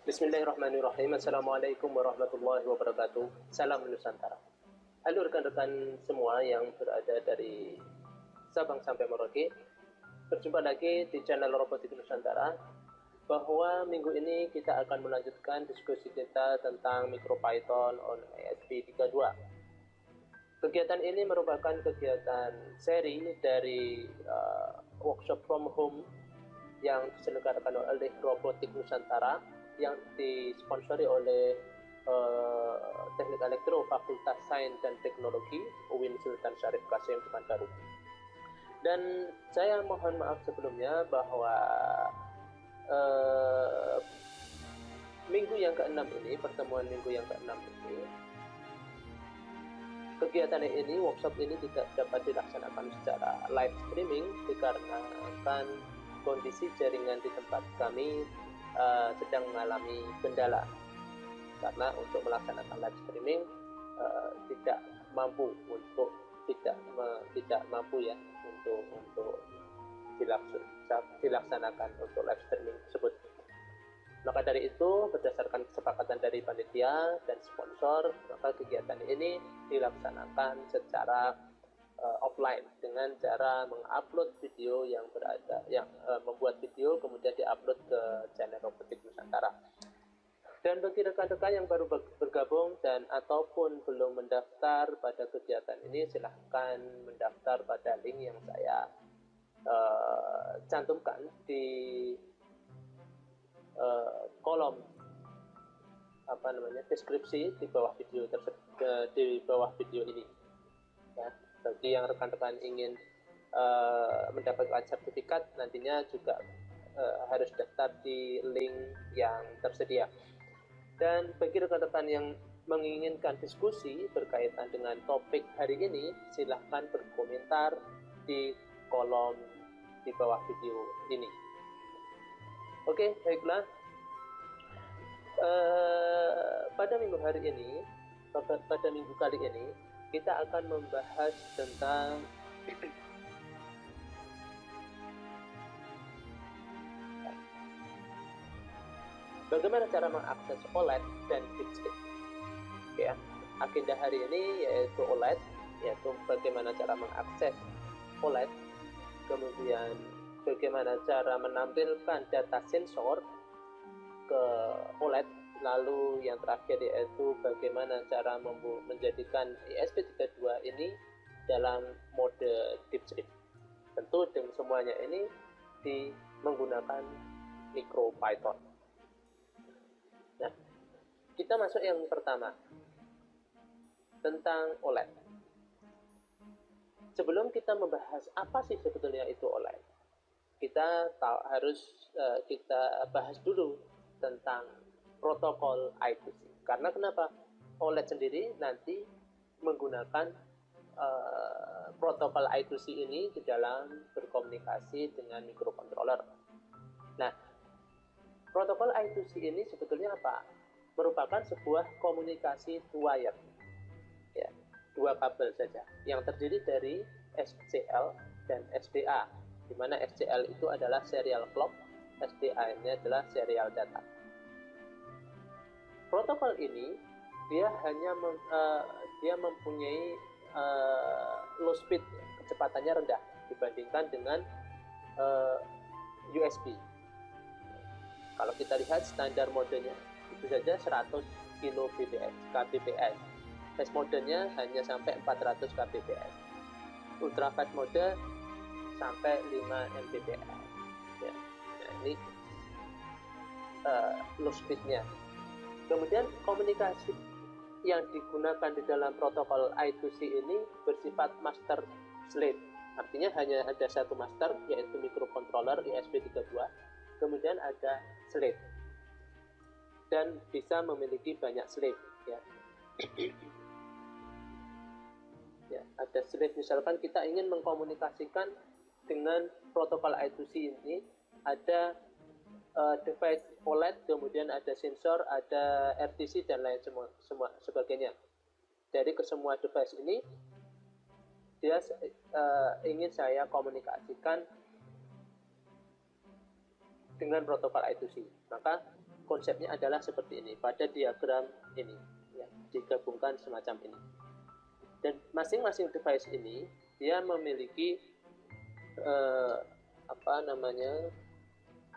Bismillahirrahmanirrahim. Assalamualaikum warahmatullahi wabarakatuh. Salam Nusantara. Halo rekan-rekan semua yang berada dari Sabang sampai Merauke. Berjumpa lagi di channel Robotik Nusantara. Bahwa minggu ini kita akan melanjutkan diskusi kita tentang MicroPython on ASP32. Kegiatan ini merupakan kegiatan seri dari workshop from home yang diselenggarakan oleh Robotik Nusantara yang disponsori oleh Teknik Elektro Fakultas Sains dan Teknologi UIN Sultan Syarif Qasim Pekanbaru. Dan saya mohon maaf sebelumnya bahwa minggu yang ke-6 ini, pertemuan minggu yang ke-6 ini, kegiatan ini, workshop ini tidak dapat dilaksanakan secara live streaming dikarenakan kondisi jaringan di tempat kami sedang mengalami kendala, karena untuk melaksanakan live streaming tidak mampu untuk dilaksanakan untuk live streaming tersebut. Maka dari itu, berdasarkan kesepakatan dari panitia dan sponsor, maka kegiatan ini dilaksanakan secara offline dengan cara mengupload video membuat video kemudian diupload ke channel Robotik Nusantara. Dan bagi rekan-rekan yang baru bergabung dan ataupun belum mendaftar pada kegiatan ini, silahkan mendaftar pada link yang saya cantumkan di kolom deskripsi di bawah video ini. Ya, bagi yang rekan-rekan ingin mendapatkan sertifikat, nantinya juga harus daftar di link yang tersedia. Dan bagi rekan-rekan yang menginginkan diskusi berkaitan dengan topik hari ini, silahkan berkomentar di kolom di bawah video ini. Oke, baiklah. Pada minggu kali ini, kita akan membahas tentang bagaimana cara mengakses OLED dan DeepSeek. Ya, agenda hari ini yaitu OLED, yaitu bagaimana cara mengakses OLED, kemudian bagaimana cara menampilkan data sensor ke OLED, lalu yang terakhir yaitu bagaimana cara menjadikan ESP32 ini dalam mode DeepSeek. Tentu dengan semuanya ini menggunakan MicroPython. Nah, kita masuk yang pertama tentang OLED. Sebelum kita membahas apa sih sebetulnya itu OLED, kita bahas dulu tentang protokol I2C. Karena kenapa? OLED sendiri nanti menggunakan protokol I2C ini di dalam berkomunikasi dengan microcontroller. Nah, protokol I2C ini sebetulnya apa? Merupakan sebuah komunikasi two-wire, ya, dua kabel saja, yang terdiri dari SCL dan SDA, di mana SCL itu adalah serial clock, SDA-nya adalah serial data. Protokol ini dia mempunyai low speed, kecepatannya rendah dibandingkan dengan USB. Kalau kita lihat standar modenya itu saja 100 kbps. Fast modenya hanya sampai 400 kbps. Ultra fast mode sampai 5 Mbps. Ya. Nah, ini low speednya. Kemudian komunikasi yang digunakan di dalam protokol I2C ini bersifat master slave. Artinya hanya ada satu master, yaitu microcontroller ESP32. Kemudian ada slave. Dan bisa memiliki banyak slave, ya. Ya, ada slave, misalkan kita ingin mengkomunikasikan dengan protokol I2C ini, ada device OLED, kemudian ada sensor, ada RTC dan lain semua sebagainya. Dari kesemua device ini dia ingin saya komunikasikan dengan protokol I2C. Maka konsepnya adalah seperti ini pada diagram ini, ya, digabungkan semacam ini. Dan masing-masing device ini dia memiliki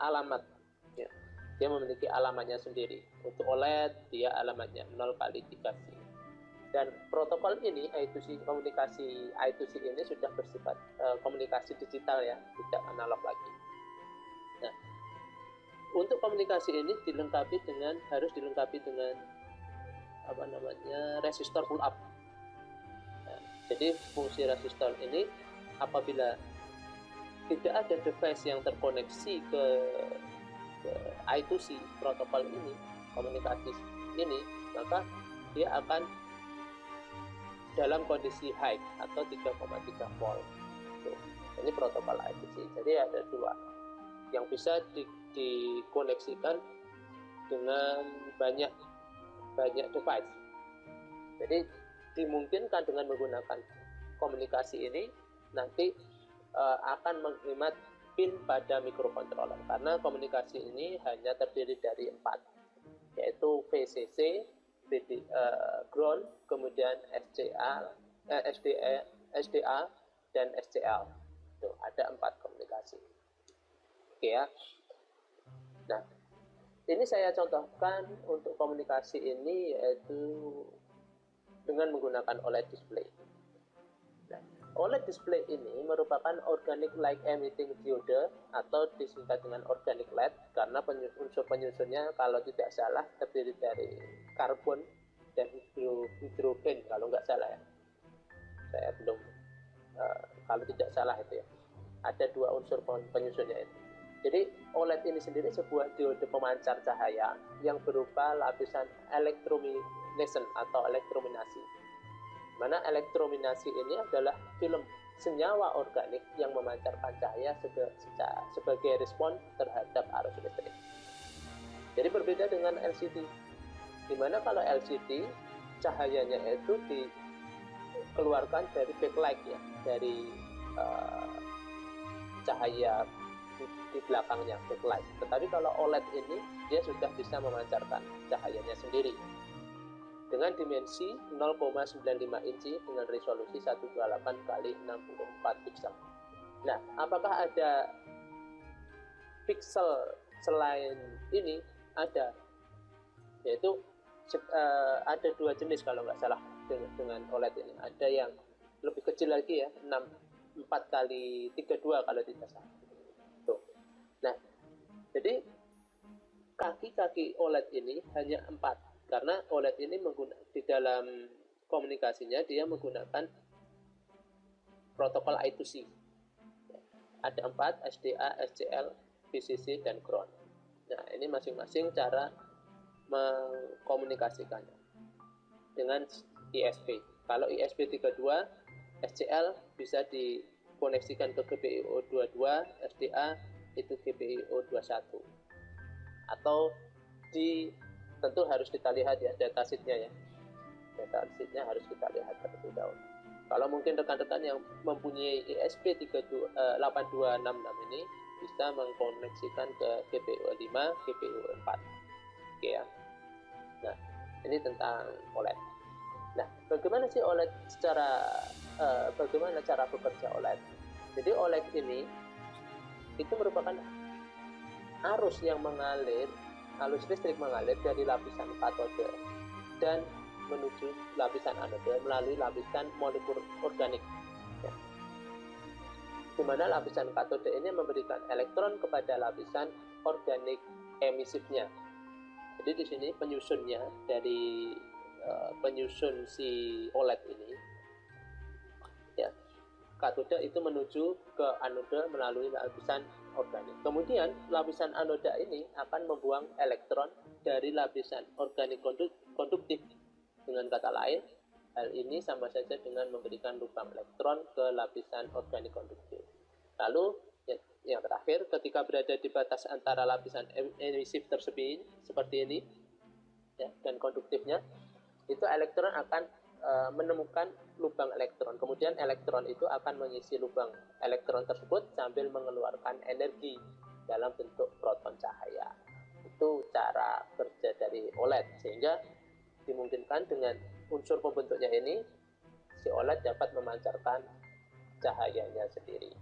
alamat, ya. Dia memiliki alamatnya sendiri. Untuk OLED dia alamatnya 0x3C. Dan protokol ini I2C, komunikasi I2C ini sudah bersifat komunikasi digital, ya, tidak analog lagi. Nah, untuk komunikasi ini harus dilengkapi dengan resistor pull up. Nah, jadi fungsi resistor ini apabila tidak ada device yang terkoneksi ke I2C protokol ini, komunikasi ini, maka dia akan dalam kondisi high atau 3,3 volt. Ini protokol I2C. Jadi ada dua yang bisa dikoneksikan dengan banyak device. Jadi dimungkinkan dengan menggunakan komunikasi ini nanti akan menghemat pin pada microcontroller, karena komunikasi ini hanya terdiri dari 4, yaitu VCC, ground, kemudian SDA dan SCL. Tuh, ada 4 komunikasi. Oke ya. Nah, ini saya contohkan untuk komunikasi ini yaitu dengan menggunakan OLED display. Nah, OLED display ini merupakan organic light emitting diode atau disingkat dengan organic LED karena unsur penyusunnya kalau tidak salah terdiri dari karbon dan hidrogen kalau nggak salah, ya. Saya belum kalau tidak salah itu, ya. Ada 2 unsur penyusunnya itu. Jadi OLED ini sendiri sebuah diode pemancar cahaya yang berupa lapisan electromination atau elektrominasi. Mana elektrominasi ini adalah film senyawa organik yang memancarkan cahaya sebagai respon terhadap arus listrik. Jadi berbeda dengan LCD, di mana kalau LCD cahayanya itu dikeluarkan dari backlight, ya, dari cahaya di belakangnya backlight. Tetapi kalau OLED ini dia sudah bisa memancarkan cahayanya sendiri dengan dimensi 0,95 inci dengan resolusi 128x64 pixel. Nah, apakah ada pixel selain ini? Ada, yaitu ada 2 jenis kalau nggak salah dengan OLED ini. Ada yang lebih kecil lagi, ya, 4x32 kalau tidak salah. Tuh. Nah, jadi kaki-kaki OLED ini hanya 4. Karena OLED ini di dalam komunikasinya dia menggunakan protokol I2C. Ada 4, SDA, SCL, VCC, dan ground. Nah, ini masing-masing cara mengkomunikasikannya dengan ISP. Kalau ISP32, SCL bisa dikoneksikan ke GPIO 22, SDA itu GPIO 21. Atau tentu harus kita lihat, ya, datasheetnya, ya. Datasheetnya harus kita lihat terlebih dahulu. Kalau mungkin rekan-rekan yang mempunyai ESP8266 ini bisa mengkoneksikan ke GPIO 5, GPIO 4. Oke, ya. Nah, ini tentang OLED. Nah, bagaimana sih OLED bagaimana cara bekerja OLED? Jadi OLED ini itu merupakan arus listrik mengalir dari lapisan katode dan menuju lapisan anode melalui lapisan molekul organik, ya. Di mana lapisan katode ini memberikan elektron kepada lapisan organik emisifnya. Jadi di sini penyusunnya dari penyusun si OLED ini, ya, katode itu menuju ke anode melalui lapisan organik. Kemudian lapisan anoda ini akan membuang elektron dari lapisan organik konduktif. Dengan kata lain, hal ini sama saja dengan memberikan lubang elektron ke lapisan organik konduktif. Lalu yang terakhir, ketika berada di batas antara lapisan emisif tersebut seperti ini, ya, dan konduktifnya, itu elektron akan menemukan lubang elektron. Kemudian elektron itu akan mengisi lubang elektron tersebut sambil mengeluarkan energi. dalam bentuk proton cahaya. Itu cara kerja dari OLED, sehingga dimungkinkan dengan unsur pembentuknya ini si OLED dapat memancarkan cahayanya sendiri.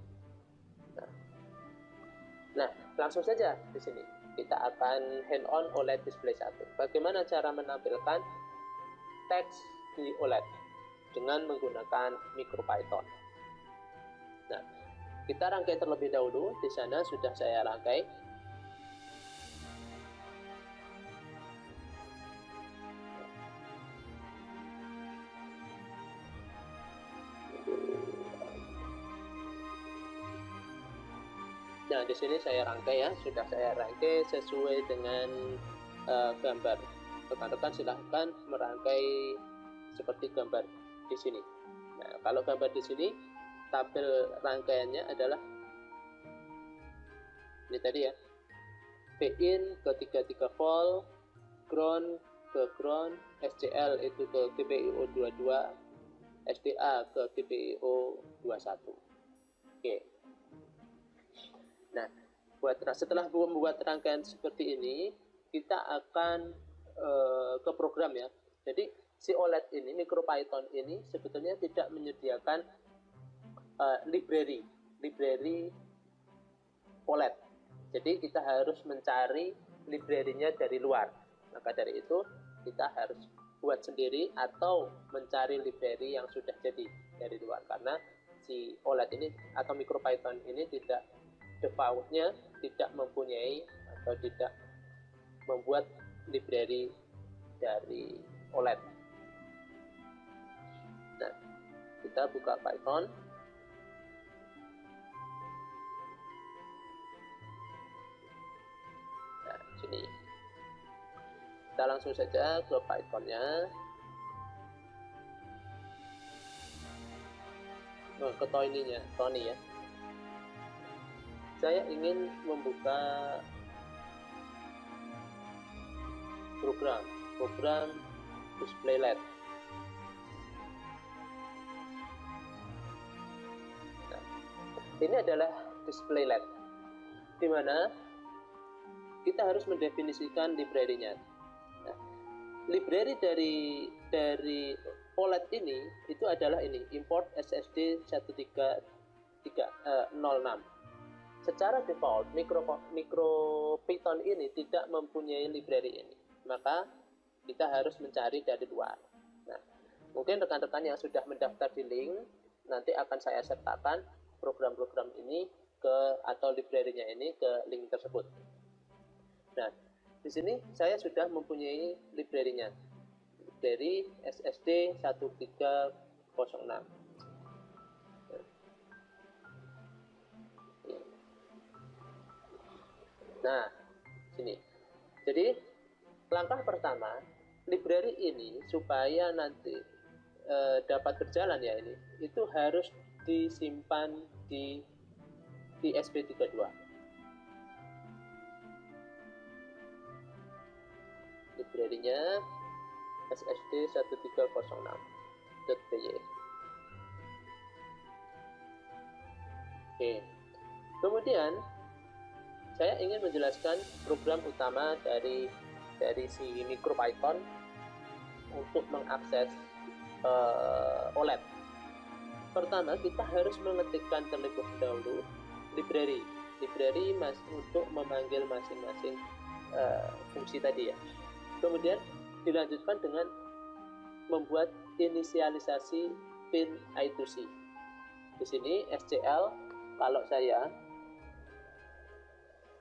Nah, langsung saja di sini kita akan hand on OLED display 1. Bagaimana cara menampilkan teks di OLED dengan menggunakan MicroPython. Nah, kita rangkai terlebih dahulu. Di sana sudah saya rangkai. Nah, di sini saya rangkai ya, sudah saya rangkai sesuai dengan gambar. Rekan-rekan silahkan merangkai seperti gambar di sini. Nah, kalau gambar di sini, tabel rangkaiannya adalah ini tadi ya. P-in ke 33 volt, ground ke ground, SCL itu ke GPIO 22, SDA ke GPIO 21. Oke. Nah, setelah membuat rangkaian seperti ini, kita akan ke program ya. Jadi si OLED ini, MicroPython ini sebetulnya tidak menyediakan library OLED. Jadi kita harus mencari library-nya dari luar. Maka dari itu kita harus buat sendiri atau mencari library yang sudah jadi dari luar, karena si OLED ini atau MicroPython ini tidak default-nya tidak mempunyai atau tidak membuat library dari OLED. Nah, kita buka Python. Nah, sini. Kita langsung saja ke Python-nya. Ke Tony ya. Saya ingin membuka program display LED. Nah, ini adalah display LED, di mana kita harus mendefinisikan library-nya. Nah, library dari OLED ini itu adalah ini, import SSD 1306. Secara default, MicroPython ini tidak mempunyai library ini, maka kita harus mencari dari luar. Nah, mungkin rekan-rekan yang sudah mendaftar di link, nanti akan saya sertakan program-program ini atau library-nya ini ke link tersebut. Nah, di sini saya sudah mempunyai library-nya, dari SSD 1306. Nah, sini. Jadi, langkah pertama, library ini supaya nanti dapat berjalan ya ini, itu harus disimpan di SP32. Library-nya SSD 1306.py. Oke. Kemudian saya ingin menjelaskan program utama dari si MicroPython untuk mengakses OLED. Pertama, kita harus mengetikkan terlebih dahulu library untuk memanggil masing-masing fungsi tadi ya. Kemudian dilanjutkan dengan membuat inisialisasi pin I2C. Di sini SCL, kalau saya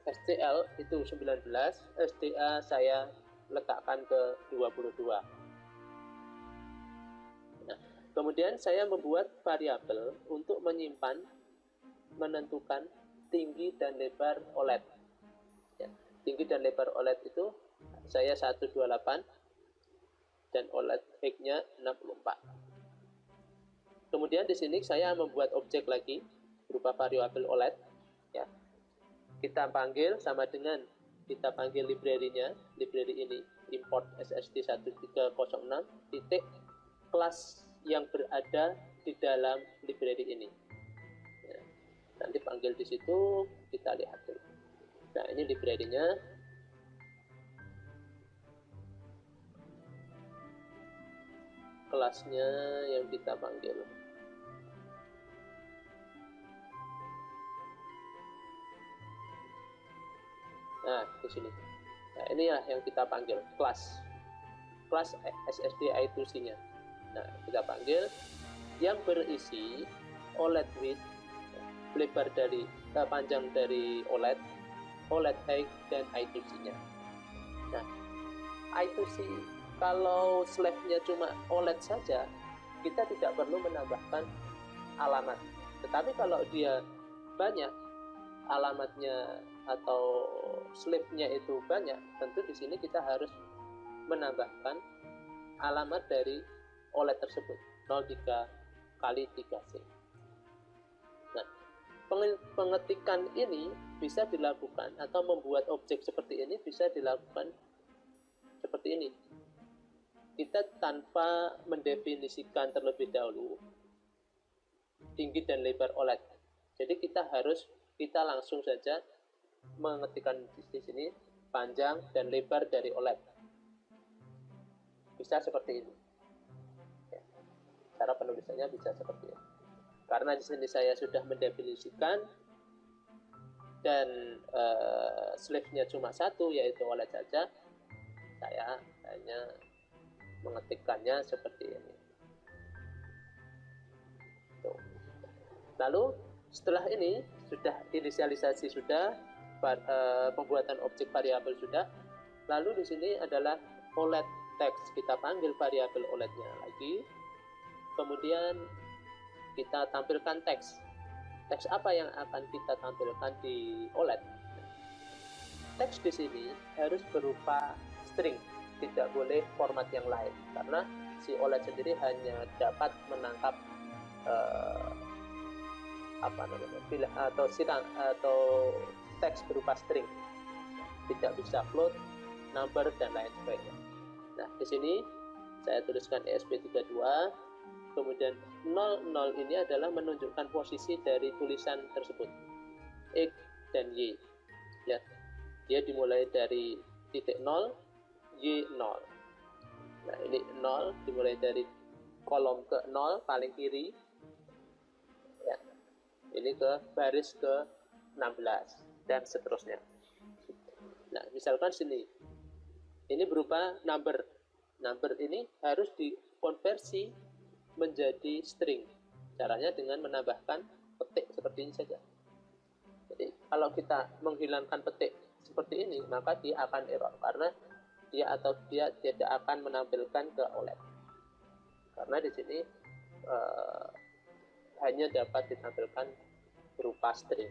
SCL itu 19, SDA saya letakkan ke 22. Nah, kemudian saya membuat variabel untuk menentukan tinggi dan lebar OLED. Ya, tinggi dan lebar OLED itu saya 128 dan OLED height-nya 64. Kemudian di sini saya membuat objek lagi berupa variabel OLED. Ya, kita panggil sama dengan kita panggil library-nya, library ini import SSD 1306 titik kelas yang berada di dalam library ini. Ya, nanti panggil di situ, kita lihat dulu. Nah, ini library-nya. Kelasnya yang kita panggil. Nah, di sini. Nah, ini ya yang kita panggil kelas SSD I2C-nya. Nah, kita panggil yang berisi OLED width, lebar dari panjang dari OLED height, dan I2C-nya. Nah, I2C kalau slave-nya cuma OLED saja, kita tidak perlu menambahkan alamat. Tetapi kalau dia banyak alamatnya atau slave-nya itu banyak, tentu di sini kita harus menambahkan alamat dari OLED tersebut 03 kali 3C. Nah, pengetikan ini bisa dilakukan atau membuat objek seperti ini bisa dilakukan seperti ini. Kita tanpa mendefinisikan terlebih dahulu tinggi dan lebar OLED. Jadi kita langsung saja mengetikkan di sini panjang dan lebar dari OLED. Bisa seperti ini. Ya, cara penulisannya bisa seperti ini. Karena di sini saya sudah mendefinisikan dan slave-nya cuma satu, yaitu OLED saja, saya hanya mengetikkannya seperti ini. Tuh. Lalu setelah ini sudah inisialisasi, sudah pembuatan objek variabel sudah. Lalu di sini adalah OLED text, kita panggil variabel OLED-nya lagi. Kemudian kita tampilkan teks. Teks apa yang akan kita tampilkan di OLED? Teks di sini harus berupa string, tidak boleh format yang lain, karena si OLED sendiri hanya dapat menangkap atau teks berupa string, tidak bisa float, number, dan lain sebagainya. Nah, di sini saya tuliskan ESP32, kemudian 00 ini adalah menunjukkan posisi dari tulisan tersebut, X dan Y. Lihat, dia dimulai dari titik 0, Y 0. Nah, ini 0 dimulai dari kolom ke 0 paling kiri, ya. Ini ke baris ke 16 dan seterusnya. Nah, misalkan sini ini berupa number. Number ini harus dikonversi menjadi string. Caranya dengan menambahkan petik seperti ini saja. Jadi kalau kita menghilangkan petik seperti ini, maka dia akan error karena dia tidak akan menampilkan ke OLED. Karena di sini hanya dapat ditampilkan berupa string.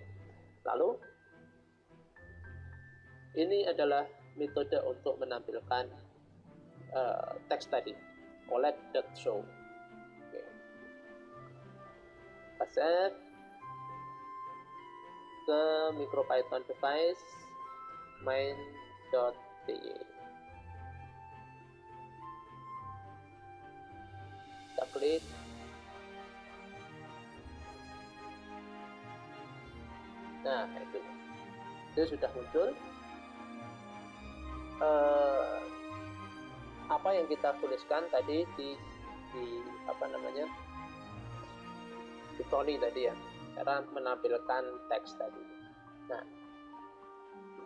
Lalu ini adalah metode untuk menampilkan teks tadi, OLED.show. Oke. Save ke MicroPython device main.py. Kita klik. Nah, itu sudah muncul. Apa yang kita tuliskan tadi di Tony tadi ya, cara menampilkan teks tadi. Nah,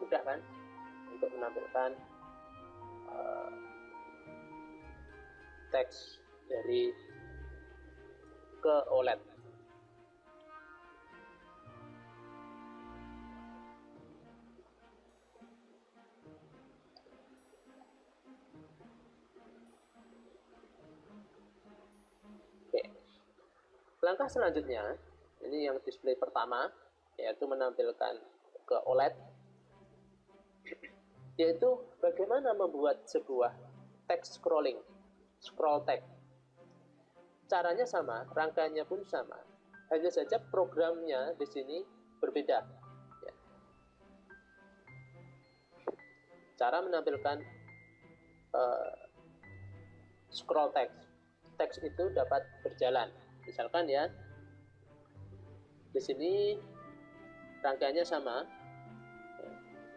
mudah kan untuk menampilkan teks dari ke OLED. Langkah selanjutnya, ini yang display pertama, yaitu menampilkan ke OLED, yaitu bagaimana membuat sebuah text scroll text. Caranya sama, rangkaiannya pun sama, hanya saja programnya di sini berbeda. Ya. Cara menampilkan scroll teks itu dapat berjalan. Misalkan ya, di sini rangkaiannya sama,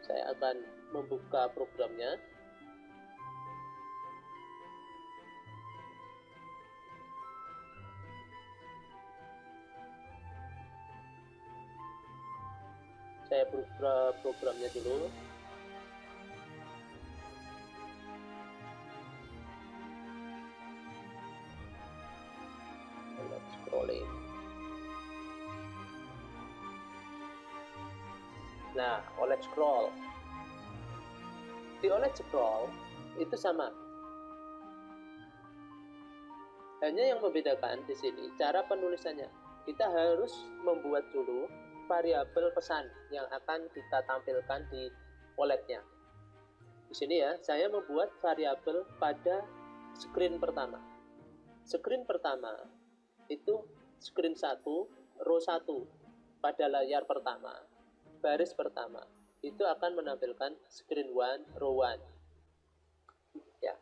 Saya akan membuka programnya. Saya buka programnya dulu. Scrolling. Nah, OLED scroll. Di OLED scroll itu sama. Hanya yang membedakan di sini cara penulisannya. Kita harus membuat dulu variabel pesan yang akan kita tampilkan di OLED-nya. Di sini ya, saya membuat variabel pada screen pertama. Screen pertama itu screen 1, row 1 pada layar pertama, baris pertama. Itu akan menampilkan screen 1, row 1. Ya.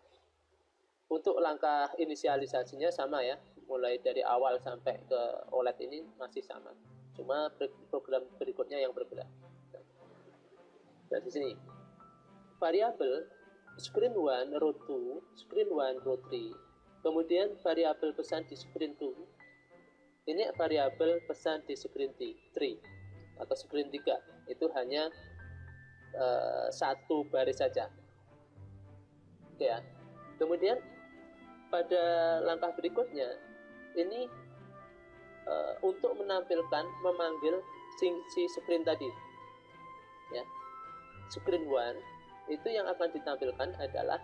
Untuk langkah inisialisasinya sama ya, mulai dari awal sampai ke OLED ini masih sama. Cuma program berikutnya yang berbeda. Nah, di sini variabel screen 1, row 2, screen 1, row 3. Kemudian variabel pesan di screen 2. Ini variabel pesan di screen 3 atau screen 3. Itu hanya satu baris saja. Oke ya. Kemudian pada langkah berikutnya ini untuk menampilkan memanggil si screen tadi. Ya. Screen 1 itu yang akan ditampilkan adalah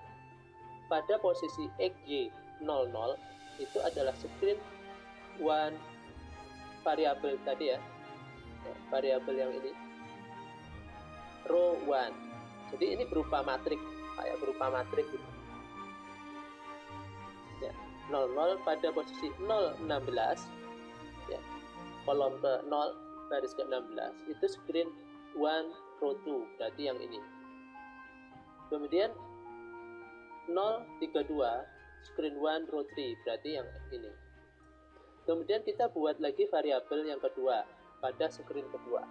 pada posisi XY00 itu adalah screen 1 variabel tadi ya, variabel yang ini row 1. Jadi ini berupa matrik, kayak berupa matrik gitu ya. 00 pada posisi 016 ya, kolom ke 0 baris ke 16 itu screen 1 row 2, berarti yang ini. Kemudian 032 screen 1 row 3, berarti yang ini. Kemudian kita buat lagi variabel yang kedua pada screen kedua.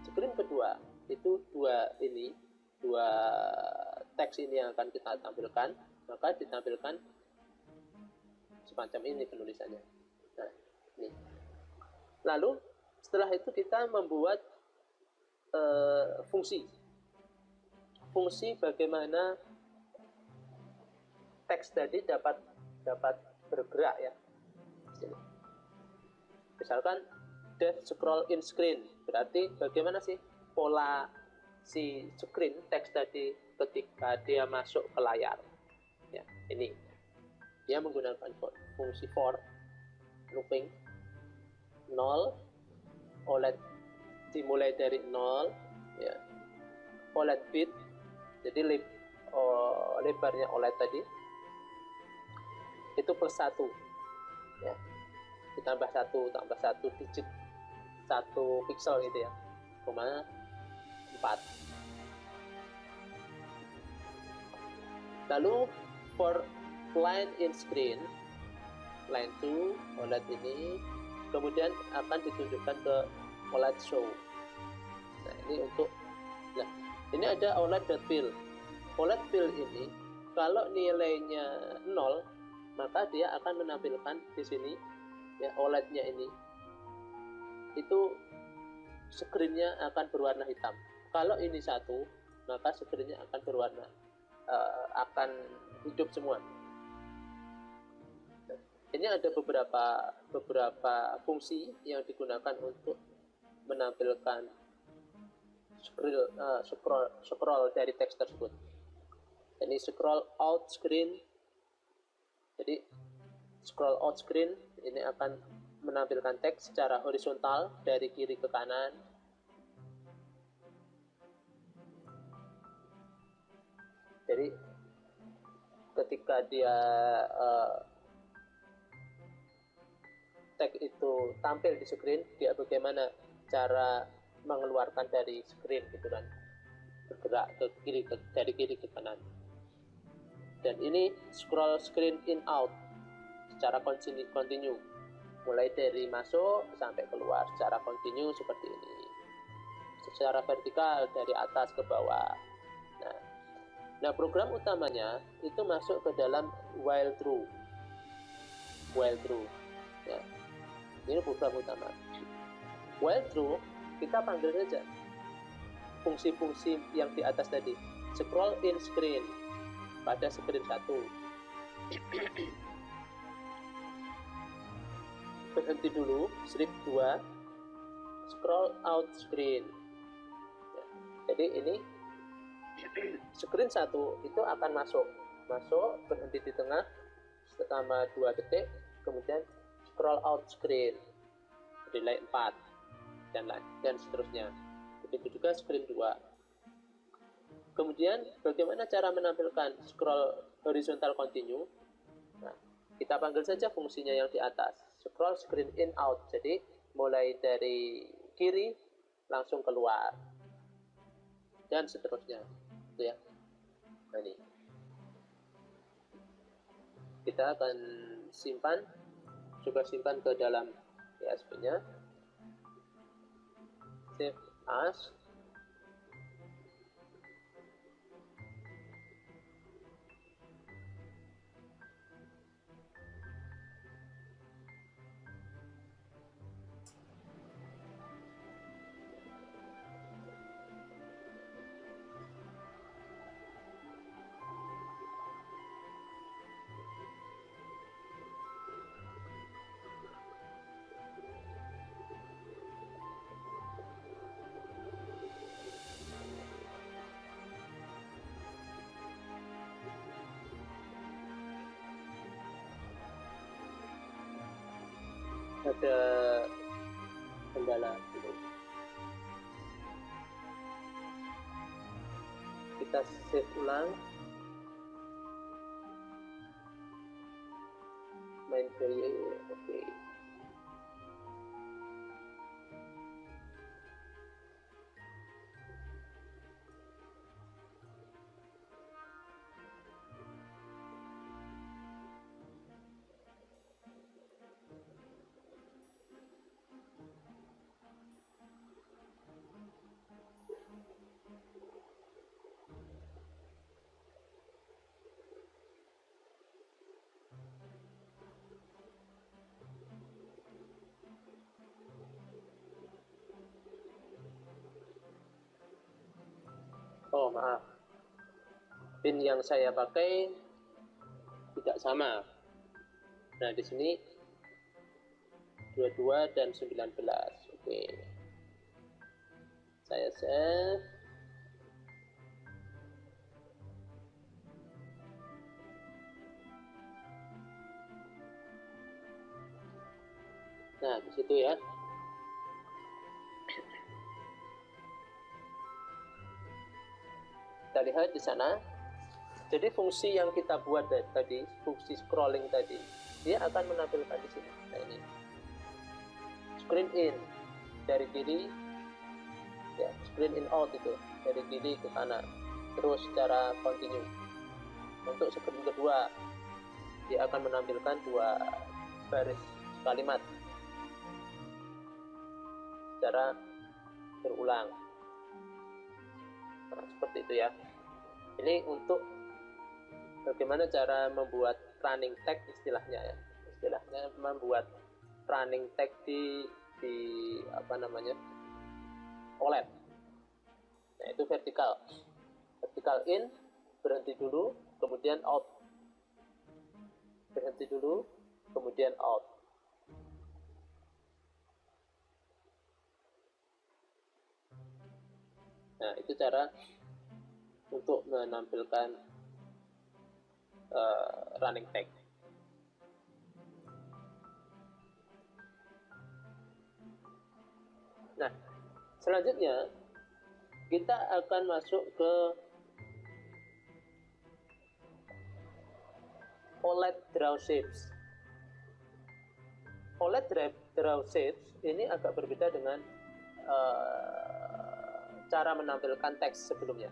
Screen kedua itu dua teks ini yang akan kita tampilkan, maka ditampilkan semacam ini penulisannya. Nah, ini. Lalu setelah itu kita membuat fungsi bagaimana teks tadi dapat bergerak ya. Sini. Misalkan depth scroll in screen, berarti bagaimana sih pola si screen teks tadi ketika dia masuk ke layar. Ya, ini dia menggunakan fungsi for looping 0, OLED dimulai dari 0 ya, OLED bit, jadi lebarnya OLED tadi itu plus 1 ya, ditambah 1 tambah 1 digit 1 pixel gitu ya, 4. Lalu for line in screen, line 2 OLED ini kemudian akan ditunjukkan ke OLED show. Nah, ini untuk ini ada OLED.fill. OLED.fill ini kalau nilainya 0, maka dia akan menampilkan di sini ya, OLED-nya ini itu screen-nya akan berwarna hitam. Kalau ini 1, maka screen-nya akan berwarna akan hidup semua. Ini ada beberapa fungsi yang digunakan untuk menampilkan scroll dari teks tersebut. Ini scroll out screen. Jadi scroll out screen ini akan menampilkan teks secara horizontal dari kiri ke kanan. Jadi ketika dia teks itu tampil di screen, dia bagaimana cara mengeluarkan dari screen gitu kan, bergerak dari kiri ke kanan. Dan ini scroll screen in out secara continue, mulai dari masuk sampai keluar secara continue seperti ini. secara vertikal dari atas ke bawah. Nah, program utamanya itu masuk ke dalam while true. Ya, ini program utama. While true, kita panggil saja fungsi-fungsi yang di atas tadi. Scroll in screen pada screen 1. Berhenti dulu, strip 2, scroll out screen. Ya, jadi ini screen 1 itu akan masuk, berhenti di tengah selama 2 detik, kemudian scroll out screen, delay 4, dan seterusnya. Begitu juga screen 2. Kemudian bagaimana cara menampilkan scroll horizontal continue? Nah, kita panggil saja fungsinya yang di atas, scroll screen in out. Jadi mulai dari kiri langsung keluar dan seterusnya, itu ya. Nah, ini kita akan simpan ke dalam PHP-nya, save as. Ada kendala gitu. Kita save ulang main query. Oke. Oh, maaf, pin yang saya pakai tidak sama. Nah, di sini 22 dan 19. Oke. Saya save. Nah, di situ ya. Kita lihat di sana. Jadi fungsi yang kita buat tadi, fungsi scrolling tadi, dia akan menampilkan di sini. Nah, ini screen in dari kiri, ya, screen in out itu dari kiri ke kanan, terus secara continue. Untuk screen kedua, dia akan menampilkan 2 baris kalimat secara berulang. Nah, seperti itu ya. Ini untuk bagaimana cara membuat running tag istilahnya ya. Istilahnya membuat running tag di apa namanya? OLED. Nah, itu vertikal. Vertikal in, berhenti dulu, kemudian out. Berhenti dulu, kemudian out. Nah, itu cara untuk menampilkan running tag. Nah, selanjutnya kita akan masuk ke OLED Draw Shapes. OLED Draw Shapes ini agak berbeda dengan cara menampilkan teks sebelumnya.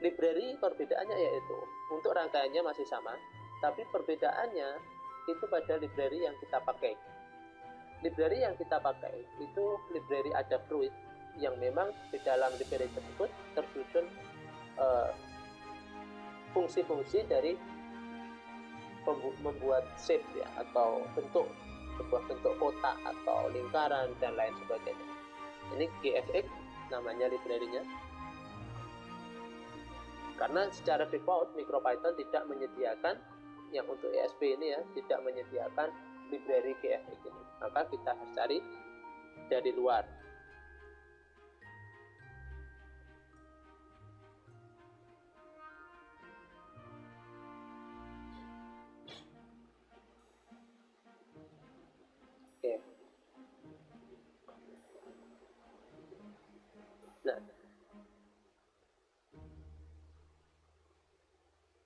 Library perbedaannya yaitu untuk rangkaiannya masih sama, tapi perbedaannya itu pada library yang kita pakai. Library yang kita pakai itu library Adafruit yang memang di dalam library tersebut tersusun fungsi-fungsi dari membuat shape ya, atau bentuk, sebuah bentuk kotak atau lingkaran dan lain sebagainya. Ini GFX namanya library-nya. Karena secara default MicroPython tidak menyediakan yang untuk ESP ini ya, tidak menyediakan library GFX ini. Maka kita harus cari dari luar. Oke. Nah,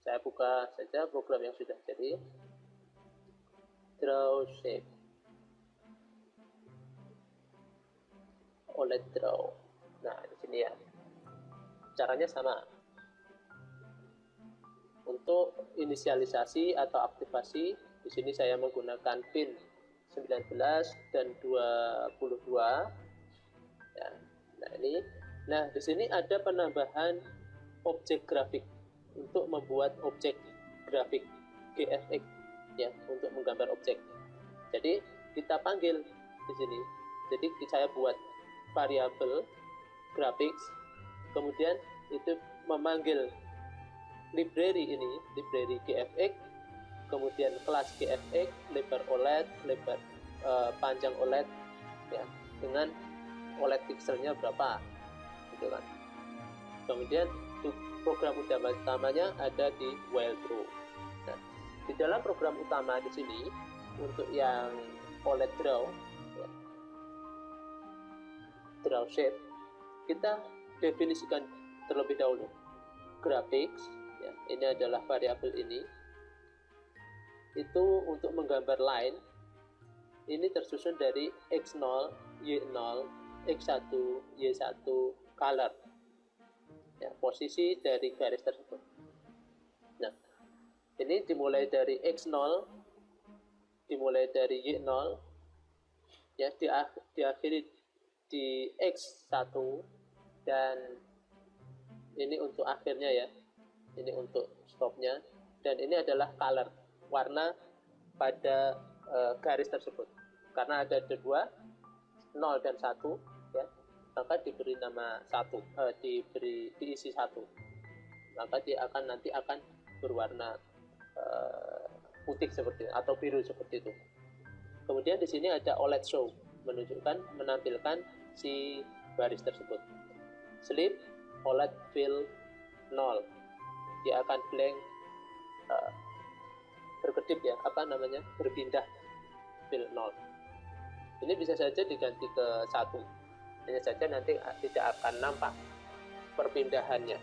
saya buka saja program yang sudah jadi. Draw shape. OLED draw. Nah, di sini ya. Caranya sama. Untuk inisialisasi atau aktivasi, di sini saya menggunakan pin 19 dan 22. Ya. Nah, ini. Nah, di sini ada penambahan objek grafik untuk membuat objek grafik GFX ya, untuk menggambar objek. Jadi kita panggil di sini. Jadi saya buat variabel graphics, kemudian itu memanggil library ini, library GFX, kemudian kelas GFX, lebar OLED, lebar panjang OLED ya, dengan OLED pixelnya berapa gitu kan. Kemudian program utamanya ada di while true. Nah, di dalam program utama di sini untuk yang OLED draw ya, draw shape, kita definisikan terlebih dahulu graphics ya, ini adalah variabel ini, itu untuk menggambar line ini tersusun dari X0, Y0, X1, Y1, color ya, posisi dari garis tersebut. Nah, ini dimulai dari X0, dimulai dari Y0 ya, diakhiri di X1, dan ini untuk akhirnya ya, ini untuk stopnya, dan ini adalah color, warna pada garis tersebut. Karena ada dua, 0 dan 1 ya, maka diberi nama 1, diisi 1, maka dia nanti akan berwarna putih seperti itu, atau biru seperti itu. Kemudian di sini ada OLED show, menampilkan si baris tersebut. Sleep OLED fill 0, dia akan blank, berkedip ya, berpindah fill 0. Ini bisa saja diganti ke 1, hanya saja nanti tidak akan nampak perpindahannya.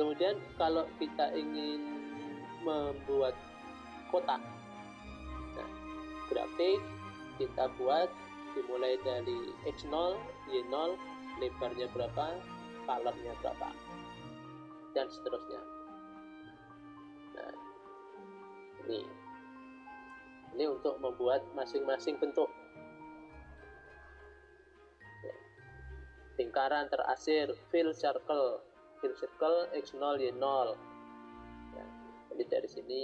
Kemudian kalau kita ingin membuat kotak, nah, grafik kita buat dimulai dari X0, Y0, lebarnya berapa, colornya berapa, dan seterusnya. Nah, ini untuk membuat masing-masing bentuk. Lingkaran terasir, fill circle X0, Y0 ya, jadi dari sini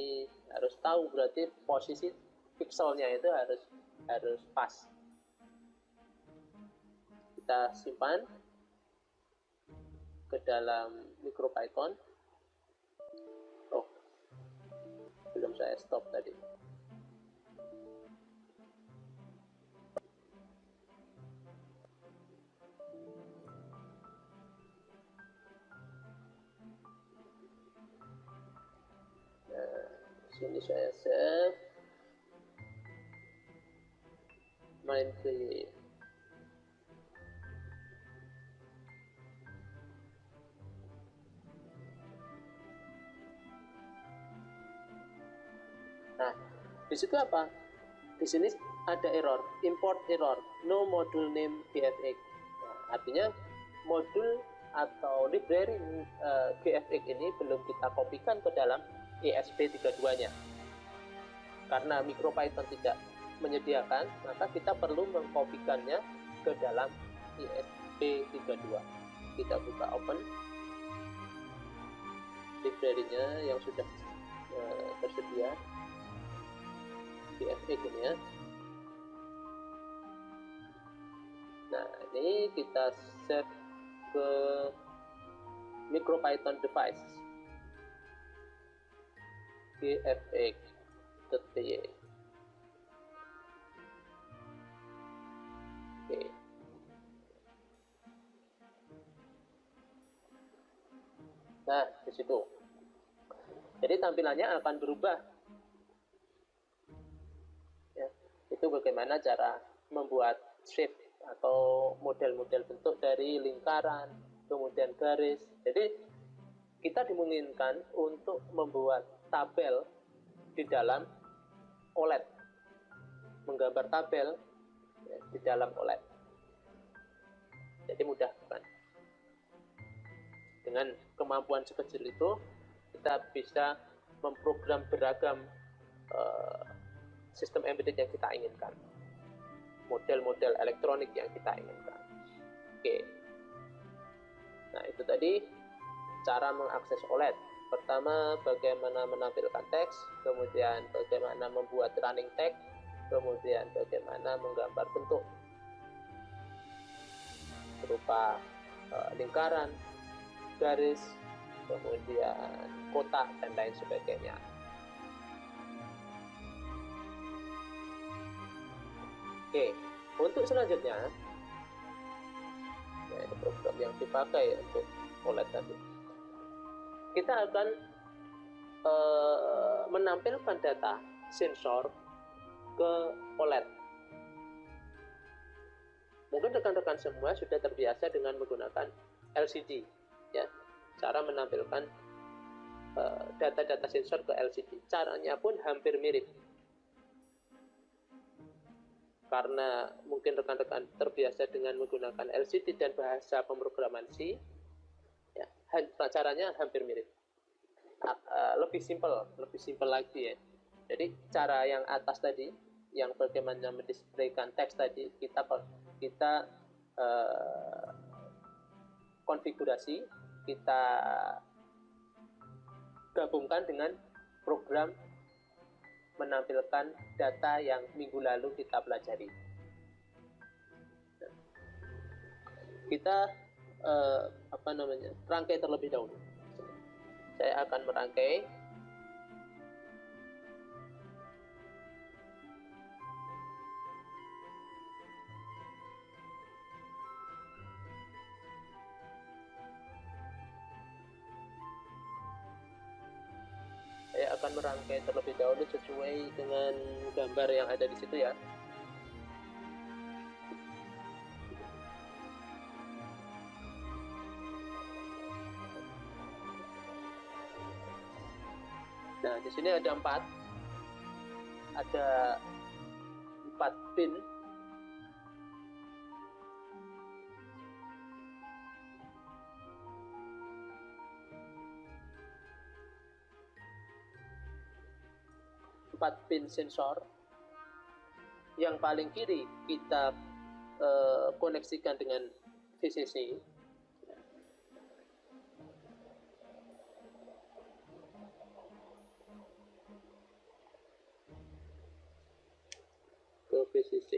harus tahu, berarti posisi pixelnya itu harus pas. Kita simpan ke dalam MicroPython. Oh, belum saya stop tadi. Sini saya save, main create. Nah, di situ apa? Di sini ada error, import error, no module name GFX. Nah, artinya modul atau library GFX ini belum kita kopikan ke dalam ESP32-nya. Karena MicroPython tidak menyediakan, maka kita perlu mengkopikannya ke dalam ESP32. Kita buka open library-nya yang sudah tersedia di FX ini ya. Nah, ini kita save ke MicroPython device gfx.py. Oke. Nah, di situ. Jadi tampilannya akan berubah. Ya, itu bagaimana cara membuat shape atau model-model bentuk dari lingkaran, kemudian garis. Jadi kita dimungkinkan untuk membuat tabel di dalam OLED, menggambar tabel ya, di dalam OLED. Jadi mudah kan? Dengan kemampuan sekecil itu kita bisa memprogram beragam sistem embedded yang kita inginkan, model-model elektronik yang kita inginkan. Oke. Nah, itu tadi cara mengakses OLED. Pertama, bagaimana menampilkan teks, kemudian bagaimana membuat running text, kemudian bagaimana menggambar bentuk berupa lingkaran, garis, kemudian kotak, dan lain sebagainya. Oke, untuk selanjutnya, ya, ini program yang dipakai untuk OLED tadi. Kita akan menampilkan data sensor ke OLED. Mungkin rekan-rekan semua sudah terbiasa dengan menggunakan LCD, ya, cara menampilkan data-data sensor ke LCD. Caranya pun hampir mirip, karena mungkin rekan-rekan terbiasa dengan menggunakan LCD dan bahasa pemrograman C, ya, caranya hampir mirip. Lebih simpel lagi ya. Jadi cara yang atas tadi, yang bagaimana mendisplaykan teks tadi, kita konfigurasi, kita gabungkan dengan program menampilkan data yang minggu lalu kita pelajari. Kita rangkai terlebih dahulu. Saya akan merangkai. Saya akan merangkai terlebih dahulu sesuai dengan gambar yang ada di situ ya. Nah, di sini ada 4 pin. Empat pin sensor. Yang paling kiri kita koneksikan dengan VCC. Ke VCC.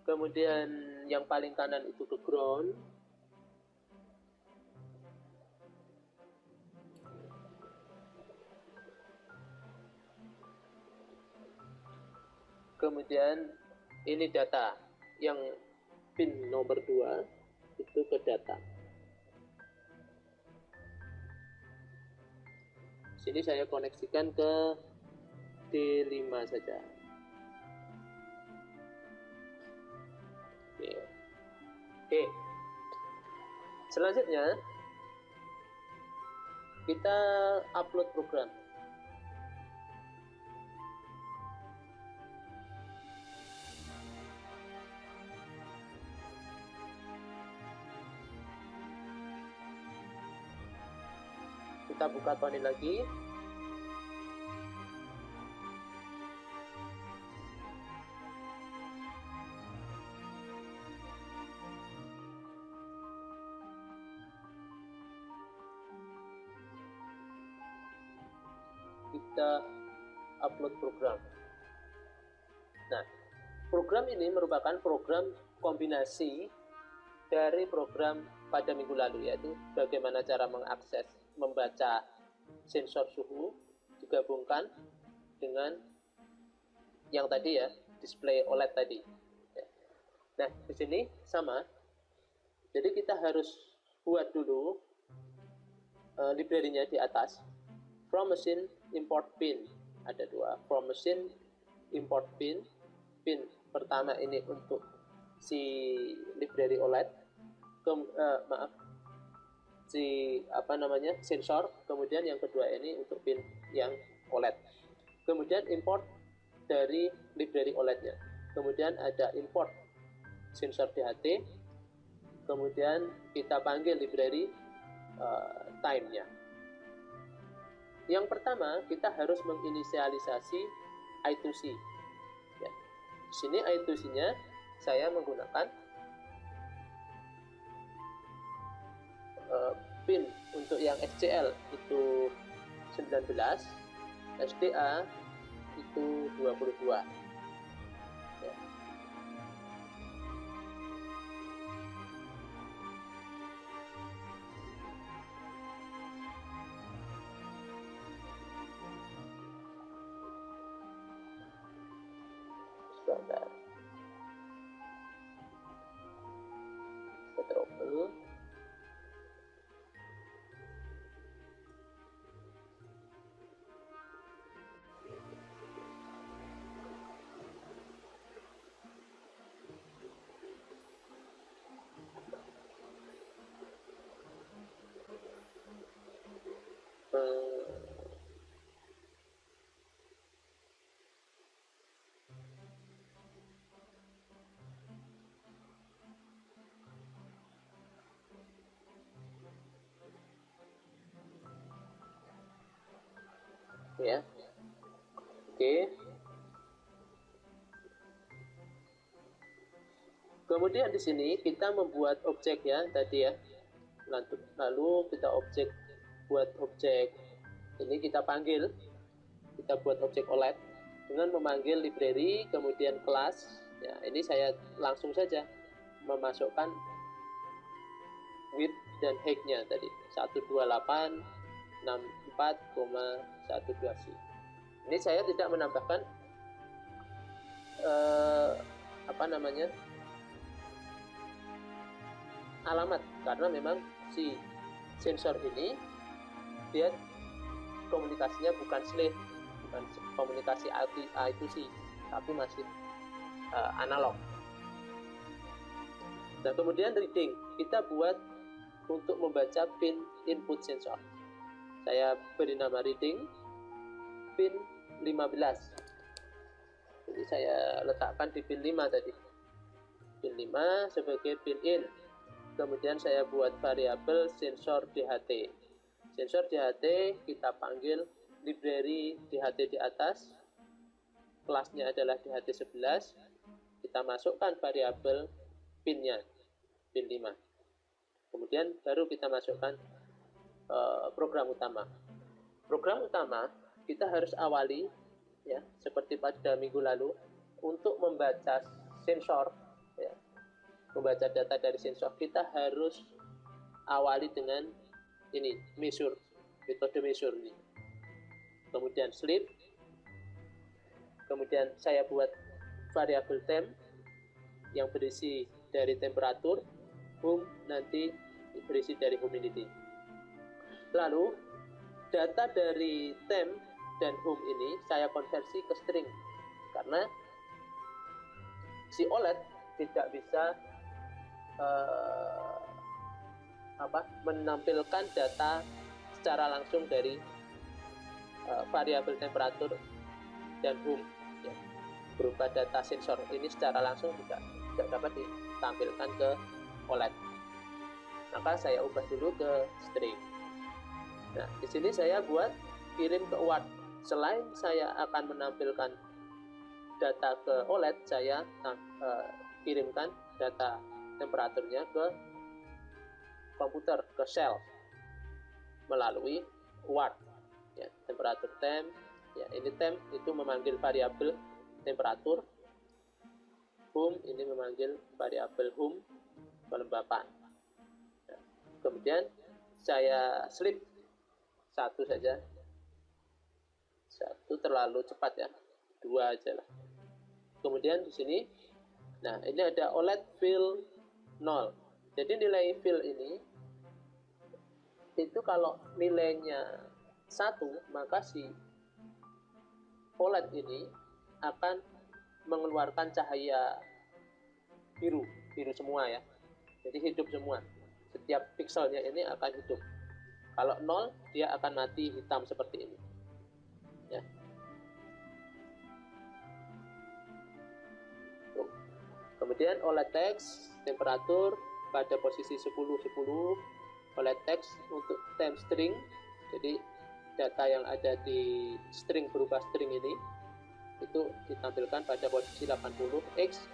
Kemudian yang paling kanan itu ke ground. Kemudian ini data, yang pin nomor 2 itu ke data. Sini saya koneksikan ke D5 saja. Oke. Selanjutnya kita upload program. Kita buka Tony lagi. kita upload program. Nah, program ini merupakan program kombinasi dari program pada minggu lalu, yaitu bagaimana cara mengakses, membaca sensor suhu digabungkan dengan yang tadi ya, display OLED tadi. Nah, di sini sama. Jadi kita harus buat dulu library-nya di atas. From machine import pin. Ada dua, from machine import pin. Pin pertama ini untuk si library OLED, sensor. Kemudian yang kedua ini untuk pin yang OLED. Kemudian import dari library OLED-nya. Kemudian ada import sensor DHT. Kemudian kita panggil library time-nya. Yang pertama, kita harus menginisialisasi I2C. Ya. Di sini I2C-nya saya menggunakan pin untuk yang SCL itu 19, SDA itu 22. Ya. Sebentar. Kita trouble. Ya, oke. Kemudian di sini kita membuat objek ya tadi ya. Lalu kita buat objek ini, kita buat objek OLED dengan memanggil library, kemudian kelas. Ya, ini saya langsung saja memasukkan width dan height-nya tadi 12864,12C. Ini saya tidak menambahkan alamat, karena memang si sensor ini dia komunikasinya bukan slave, bukan komunikasi I2C, tapi masih analog. Nah, kemudian reading kita buat untuk membaca pin input sensor. Saya beri nama reading pin 15. Jadi saya letakkan di pin 5 tadi. Pin 5 sebagai pin in. Kemudian saya buat variabel sensor DHT. Sensor DHT kita panggil library DHT di atas. Kelasnya adalah DHT 11. Kita masukkan variabel pinnya, pin 5. Kemudian baru kita masukkan program utama. Program utama kita harus awali ya, seperti pada minggu lalu, untuk membaca sensor ya, membaca data dari sensor. Kita harus awali dengan ini, measure, metode measure ini. Kemudian sleep. Kemudian saya buat variabel temp yang berisi dari temperatur, hum nanti berisi dari humidity. Lalu data dari temp dan hum ini saya konversi ke string, karena si OLED tidak bisa menampilkan data secara langsung dari variabel temperatur dan hum ya, berupa data sensor ini secara langsung tidak dapat ditampilkan ke OLED. Maka saya ubah dulu ke string. Nah, di sini saya buat kirim ke UART. Selain saya akan menampilkan data ke OLED, saya kirimkan data temperaturnya ke komputer, ke sel melalui UART. Ya, temperatur temp. Ya, ini temp itu memanggil variabel temperatur. Hum ini memanggil variabel hum, kelembapan. Ya, kemudian saya slip satu saja. Satu terlalu cepat ya, dua aja lah. Kemudian di sini, nah ini ada OLED fill 0. Jadi nilai fill ini itu kalau nilainya 1, maka si OLED ini akan mengeluarkan cahaya biru semua ya. Jadi hidup semua. Setiap pixelnya ini akan hidup. Kalau 0, dia akan mati hitam seperti ini. Ya. Kemudian OLED text temperatur pada posisi 10-10. OLED text untuk temp string, jadi data yang ada di string berubah string ini itu ditampilkan pada posisi 80, X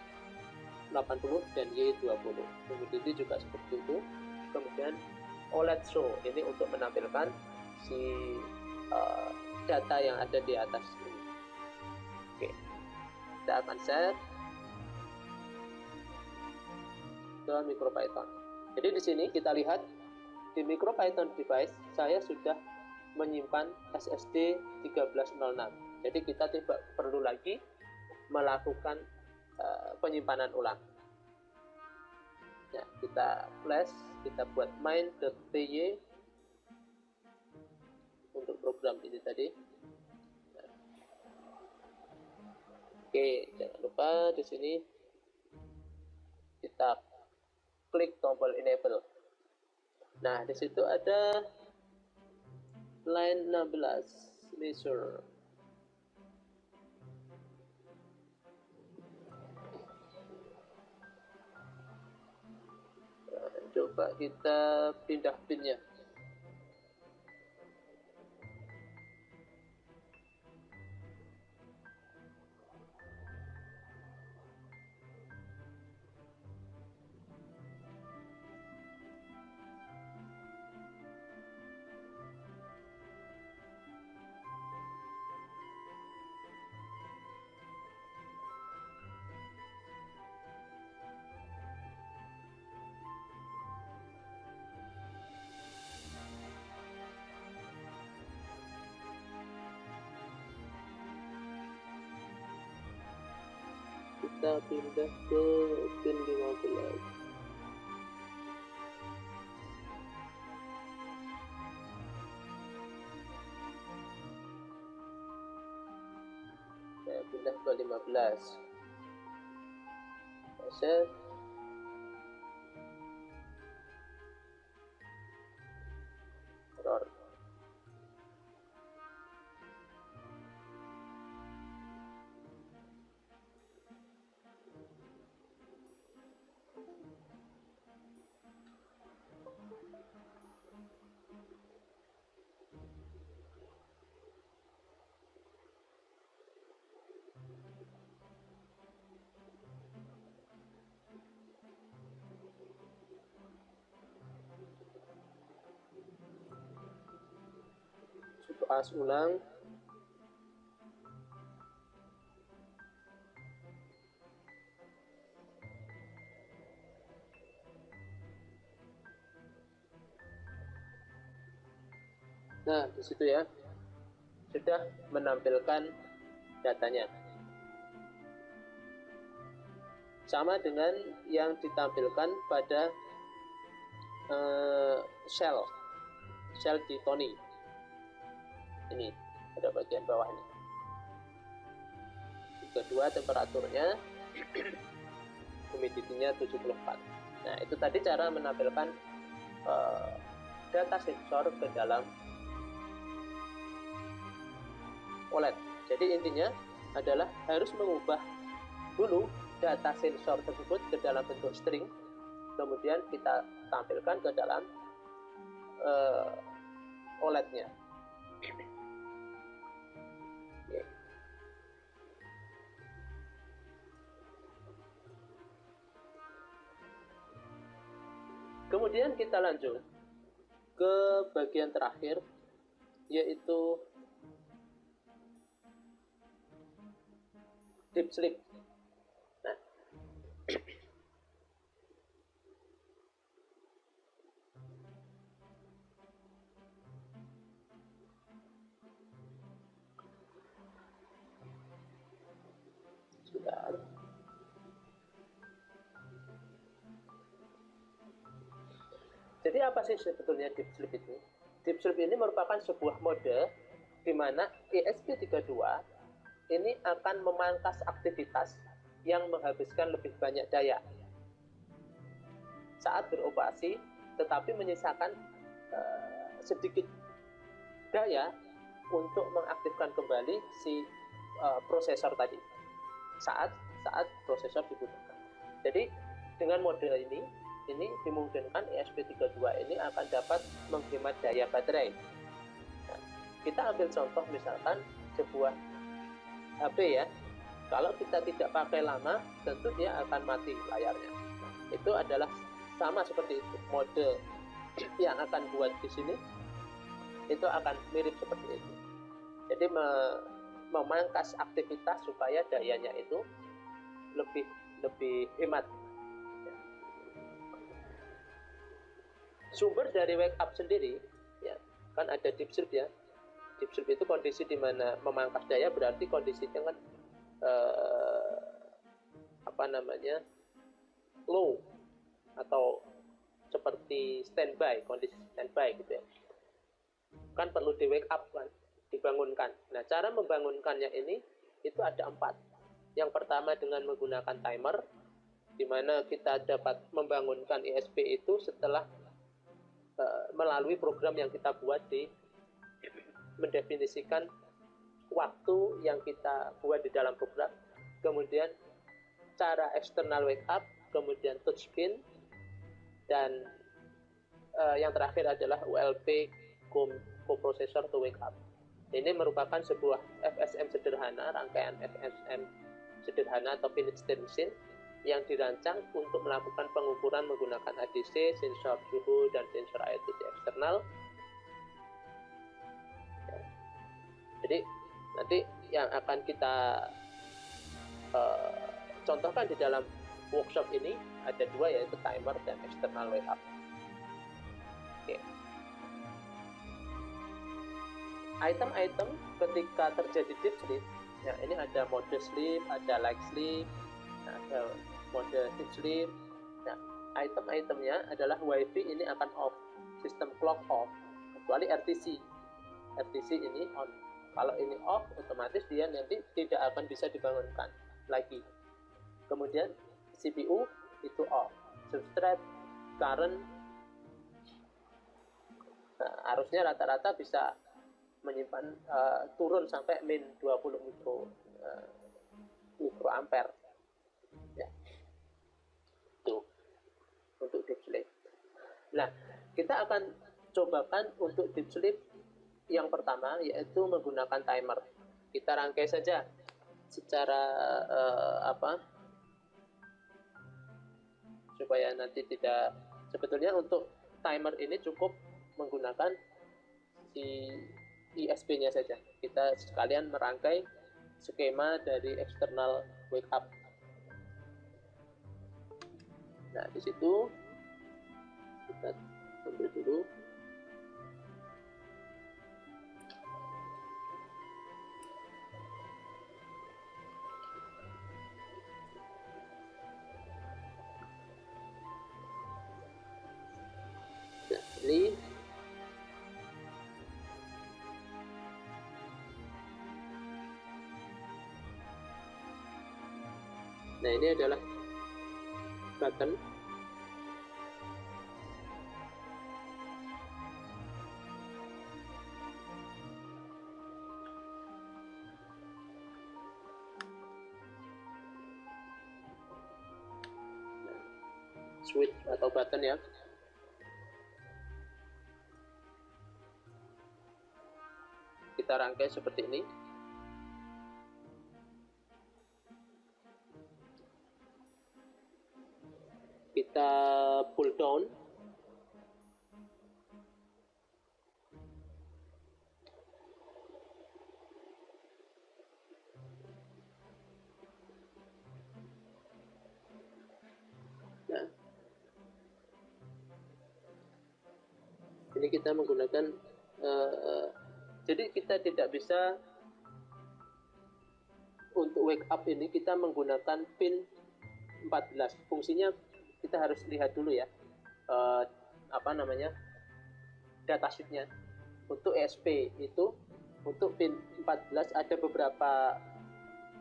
80 dan Y 20. Humidity juga seperti itu. Kemudian OLED show ini untuk menampilkan si data yang ada di atas ini. Oke, kita akan share ke MicroPython. Jadi di sini kita lihat di MicroPython device saya sudah menyimpan SSD 1306. Jadi kita tidak perlu lagi melakukan penyimpanan ulang. Ya, kita flash, kita buat main.py untuk program ini tadi. Oke, jangan lupa di sini kita klik tombol enable. Nah, di situ ada line 16 measure. Nah, coba kita pindah pinnya. Kita pindah ke pin 15. Saya pindah ke 15. Save. Error. Pas ulang. Nah, di situ ya sudah menampilkan datanya. Sama dengan yang ditampilkan pada shell di Tony. Ini pada bagian bawah ini. Kedua temperaturnya, humidity-nya 74. Nah, itu tadi cara menampilkan data sensor ke dalam OLED. Jadi intinya adalah harus mengubah dulu data sensor tersebut ke dalam bentuk string, kemudian kita tampilkan ke dalam OLED-nya. Okay. Kemudian kita lanjut ke bagian terakhir, yaitu deep sleep. Nah, sebentar. Jadi apa sih sebetulnya deep sleep itu? Deep sleep ini merupakan sebuah mode di mana ESP32 ini akan memangkas aktivitas yang menghabiskan lebih banyak daya saat beroperasi, tetapi menyisakan sedikit daya untuk mengaktifkan kembali si prosesor tadi saat prosesor dibutuhkan. Jadi dengan mode ini dimungkinkan ESP32 ini akan dapat menghemat daya baterai. Nah, kita ambil contoh misalkan sebuah HP ya, kalau kita tidak pakai lama, tentu dia akan mati layarnya. Nah, itu adalah sama seperti itu. Mode yang akan buat di sini itu akan mirip seperti itu. Jadi memangkas aktivitas supaya dayanya itu lebih hemat. Sumber dari wake up sendiri, ya kan ada deep sleep ya. Deep sleep itu kondisi di mana memangkas daya, berarti kondisinya kan low atau seperti standby, kondisi standby gitu ya. Kan perlu di wake up kan, dibangunkan. Nah, cara membangunkannya ini itu ada 4. Yang pertama dengan menggunakan timer, di mana kita dapat membangunkan ESP itu setelah melalui program yang kita buat di mendefinisikan waktu yang kita buat di dalam program, kemudian cara eksternal wake up, kemudian touch pin, dan yang terakhir adalah ULP coprocessor to wake up. Ini merupakan sebuah FSM sederhana, rangkaian FSM sederhana atau finite state machine yang dirancang untuk melakukan pengukuran menggunakan ADC, sensor suhu, dan sensor air di eksternal. Ya. Jadi nanti yang akan kita contohkan di dalam workshop ini ada 2, yaitu timer dan external wake up. Oke. Item-item ketika terjadi deep sleep, ya ini ada mode sleep, ada light sleep, ada mode deep sleep. Nah, item-itemnya adalah WiFi ini akan off, sistem clock off, kecuali RTC. RTC ini on. Kalau ini off, otomatis dia nanti tidak akan bisa dibangunkan lagi. Kemudian CPU itu off, substrate, current, arusnya rata-rata bisa menyimpan turun sampai min 20 mikroampere. Ya. Itu untuk deep sleep. Nah, kita akan cobakan untuk deep sleep yang pertama, yaitu menggunakan timer. Kita rangkai saja secara supaya nanti tidak, sebetulnya untuk timer ini cukup menggunakan si ISP-nya saja. Kita sekalian merangkai skema dari external wake up. Nah, di situ kita ambil dulu. Nah, ini adalah button. Switch atau button ya. Kita rangkai seperti ini. Kita pull down. kita menggunakan jadi kita tidak bisa untuk wake up ini kita menggunakan pin 14. Fungsinya kita harus lihat dulu ya, datasheetnya. Untuk ESP itu untuk pin 14 ada beberapa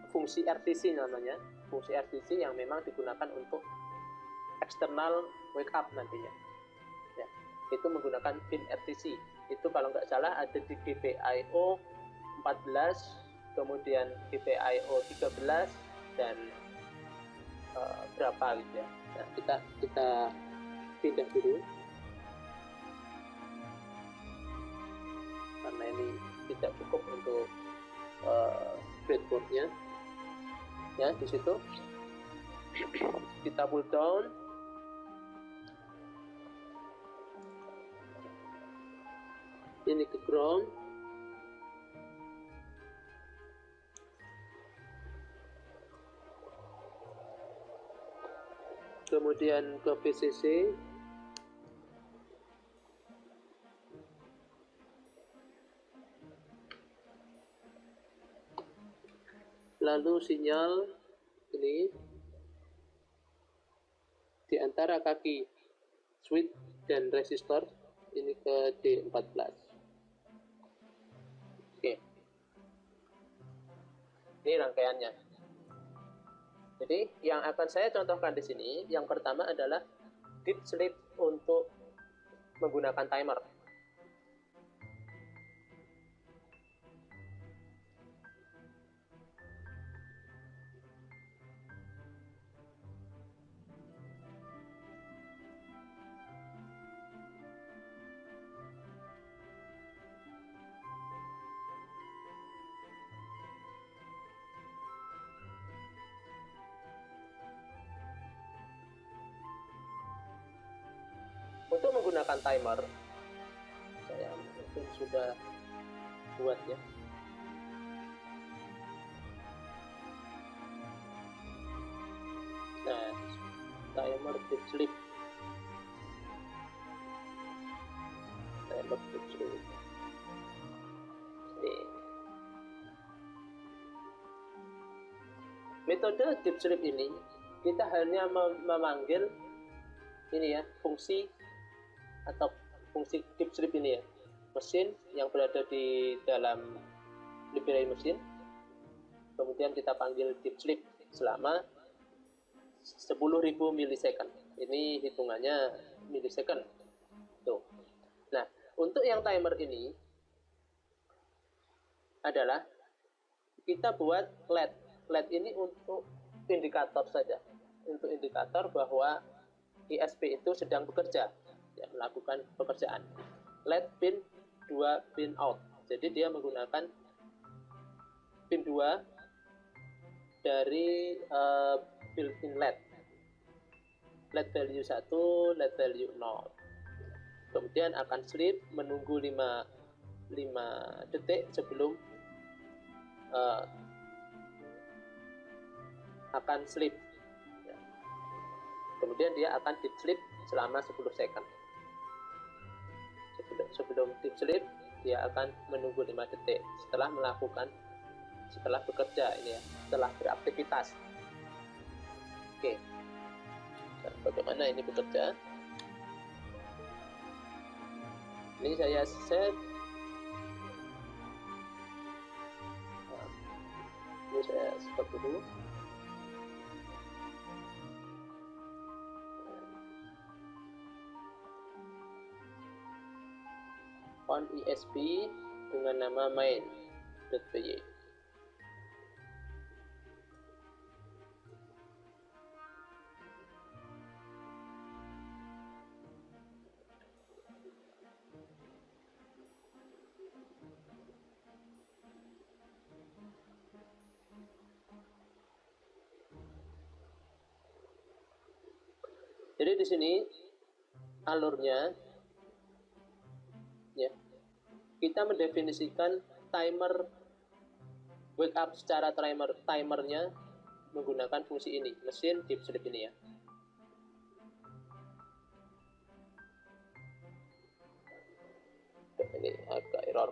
fungsi RTC namanya, fungsi RTC yang memang digunakan untuk eksternal wake up nantinya ya, itu menggunakan pin RTC. Itu kalau nggak salah ada di GPIO 14, kemudian GPIO 13 dan berapa gitu ya. Nah, kita pindah dulu karena ini tidak cukup untuk breadboardnya ya. Di situ kita pull down, ini ke ground, kemudian ke VCC, lalu sinyal ini di antara kaki switch dan resistor ini ke D14. Oke, ini rangkaiannya. Jadi yang akan saya contohkan di sini, yang pertama adalah deep sleep untuk menggunakan timer. Untuk menggunakan timer, saya mungkin sudah buat ya. Nah, timer deep sleep. Timer deep sleep. Ini. Metode deep sleep ini kita hanya memanggil ini ya, fungsi atau fungsi deep sleep ini ya, mesin yang berada di dalam library mesin, kemudian kita panggil deep sleep selama 10.000 milisecond. Ini hitungannya milisecond tuh. Nah, untuk yang timer ini adalah kita buat LED. LED ini untuk indikator saja, untuk indikator bahwa ISP itu sedang bekerja ya, melakukan pekerjaan. LED pin 2 pin out, jadi dia menggunakan pin 2 dari built-in LED value 1, LED value 0. Kemudian akan sleep, menunggu 5 detik sebelum akan sleep ya. Kemudian dia akan deep sleep selama 10 second. Sebelum deep sleep dia akan menunggu 5 detik setelah bekerja ini ya, setelah beraktivitas. Oke, dan bagaimana ini bekerja? Ini saya set, ini saya stop dulu. On ESP dengan nama main.py. Jadi di sini alurnya ya, kita mendefinisikan timer wake up secara timernya menggunakan fungsi ini, mesin deep sleep ini ya. Ini agak error.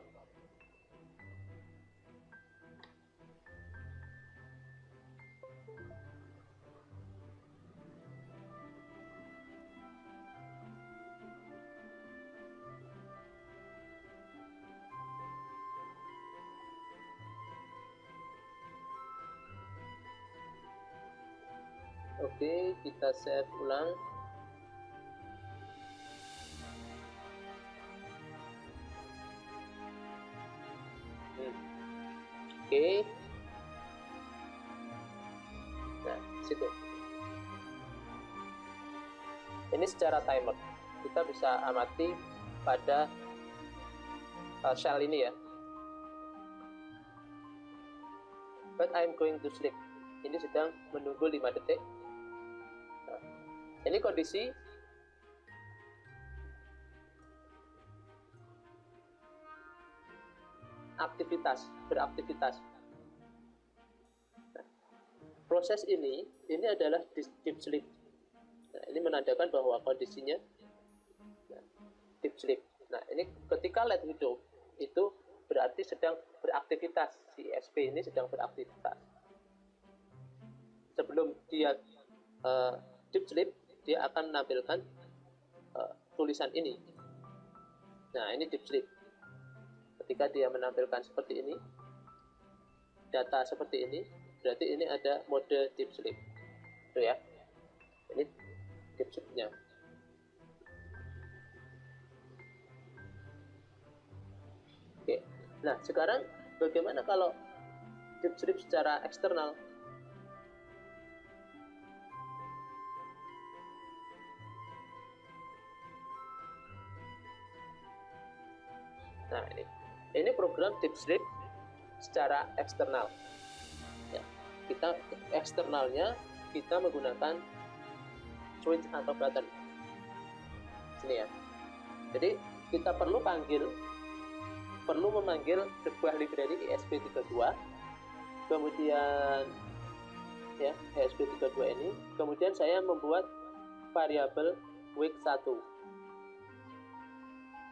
Oke, kita save ulang. Oke. Nah, situ. Ini secara timer. Kita bisa amati pada shell ini ya. But I'm going to sleep. Ini sedang menunggu 5 detik. Nah, ini kondisi beraktivitas. Nah, proses ini adalah deep sleep. Nah, ini menandakan bahwa kondisinya deep sleep. Nah, ini ketika LED hidup itu berarti sedang beraktivitas. Si ESP ini sedang beraktivitas. Sebelum dia deep sleep, dia akan menampilkan tulisan ini. Nah, ini deep sleep. Ketika dia menampilkan seperti ini, data seperti ini, berarti ini ada mode deep sleep. Itu ya. Ini deep sleep-nya. Oke. Nah, sekarang bagaimana kalau deep sleep secara eksternal? Nah, ini program deep sleep secara eksternal. Ya, kita eksternalnya kita menggunakan switch atau button. Sini ya. Jadi kita perlu memanggil sebuah library ESP32, kemudian ya ESP32 ini, kemudian saya membuat variabel wake 1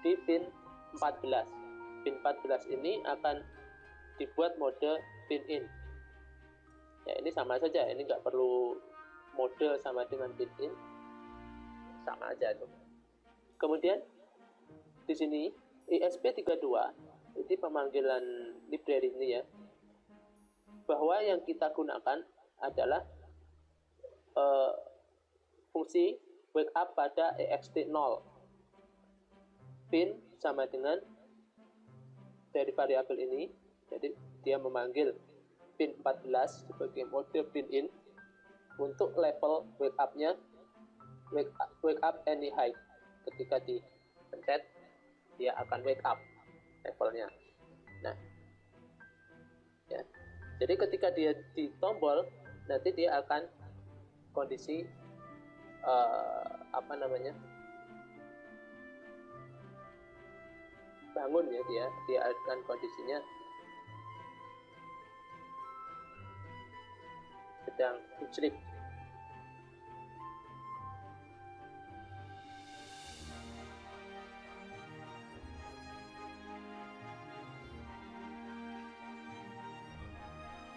di pin 14. Pin 14 ini akan dibuat mode pin in. Ya, ini sama saja, ini nggak perlu mode sama dengan pin in, sama aja tuh. Kemudian di sini ESP32 ini pemanggilan library ini ya, bahwa yang kita gunakan adalah fungsi wake up pada ext0. Pin sama dengan dari variabel ini, jadi dia memanggil pin 14 sebagai mode pin in. Untuk level wake up-nya wake up any height. Ketika dipencet, dia akan wake up levelnya. Nah, ya. Jadi ketika dia ditombol, nanti dia akan kondisi bangun ya, dia akan kondisinya sedang deep sleep.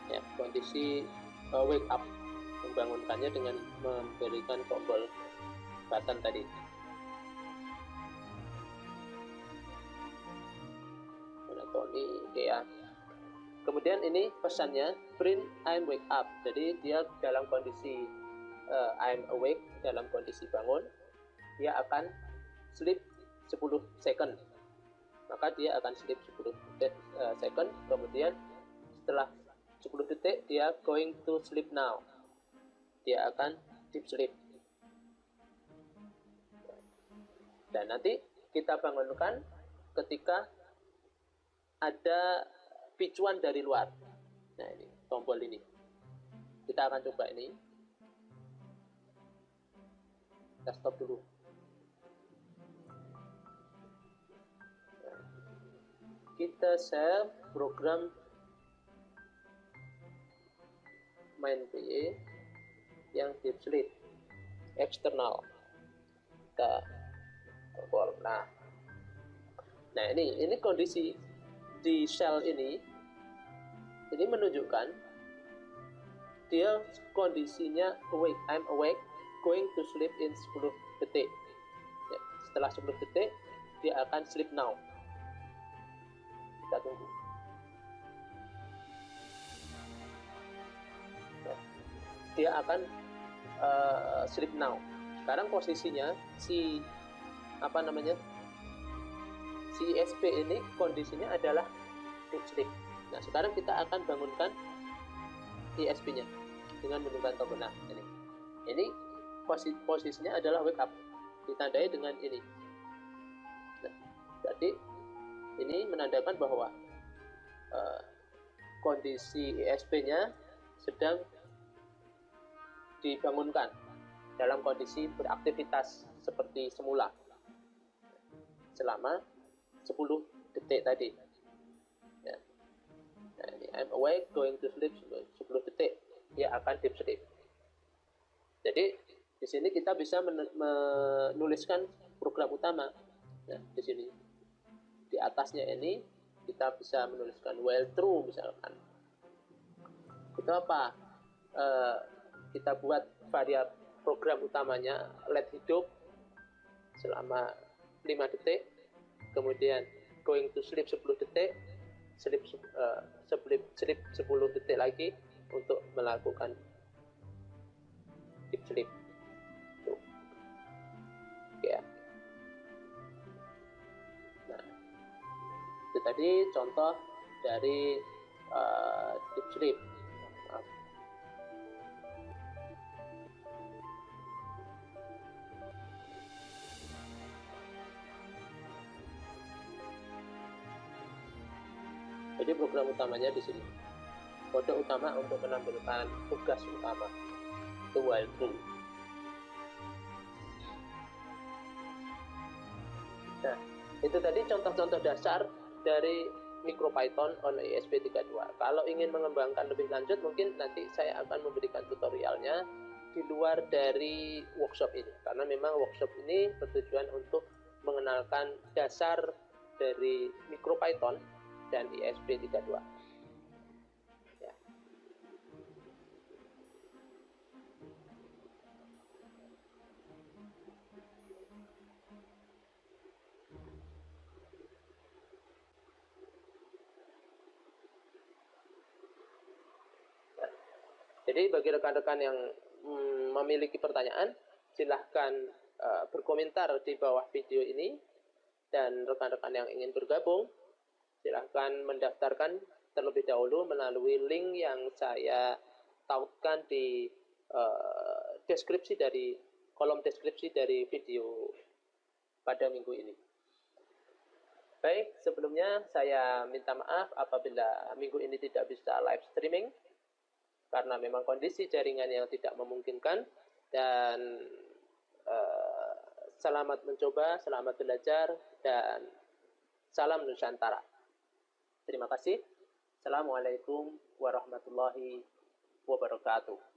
Ya, kondisi wake up, membangunkannya dengan memberikan tombol button tadi. Monotoni, oke ya. Kemudian ini pesannya print I'm wake up. Jadi dia dalam kondisi I'm awake, dalam kondisi bangun, dia akan sleep 10 second. Maka dia akan sleep 10 second, kemudian setelah 10 detik dia going to sleep now. Dia akan deep sleep. Dan nanti kita bangunkan ketika ada picuan dari luar. Nah, ini tombol ini. Kita akan coba ini. Kita stop dulu. Kita save program main PE yang deep sleep eksternal. Kita tombol. Nah, Nah, ini kondisi di shell ini menunjukkan dia kondisinya awake, I'm awake, going to sleep in 10 detik. Ya, setelah 10 detik dia akan sleep now. Kita tunggu. Ya, dia akan sleep now. Sekarang posisinya si ISP ini kondisinya adalah deep sleep. Nah, sekarang kita akan bangunkan ISP-nya dengan menunggang tombol. Nah, ini posisinya adalah wake up, ditandai dengan ini. Nah, jadi ini menandakan bahwa kondisi ISP-nya sedang dibangunkan dalam kondisi beraktivitas seperti semula selama 10 detik tadi. Ya. Nah, ini I'm awake, going to sleep 10 detik, dia akan deep sleep. Jadi di sini kita bisa menuliskan program utama. Nah, di sini di atasnya ini kita bisa menuliskan while true misalkan. Itu apa? Kita buat variabel program utamanya let hidup selama 5 detik, kemudian going to sleep 10 detik, sleep 10 detik lagi untuk melakukan deep sleep. Ya. Nah, itu tadi contoh dari deep sleep. Maaf. Jadi program utamanya di sini. Kode utama untuk menampilkan tugas utama itu while true. Nah, itu tadi contoh-contoh dasar dari MicroPython on ESP32. Kalau ingin mengembangkan lebih lanjut, mungkin nanti saya akan memberikan tutorialnya di luar dari workshop ini. Karena memang workshop ini bertujuan untuk mengenalkan dasar dari MicroPython dan ESP32. Ya. Jadi bagi rekan-rekan yang memiliki pertanyaan, silahkan berkomentar di bawah video ini, dan rekan-rekan yang ingin bergabung, silahkan mendaftarkan terlebih dahulu melalui link yang saya tautkan di deskripsi dari kolom deskripsi dari video pada minggu ini. Baik, sebelumnya saya minta maaf apabila minggu ini tidak bisa live streaming karena memang kondisi jaringan yang tidak memungkinkan, dan selamat mencoba, selamat belajar, dan salam Nusantara. Terima kasih. Assalamualaikum warahmatullahi wabarakatuh.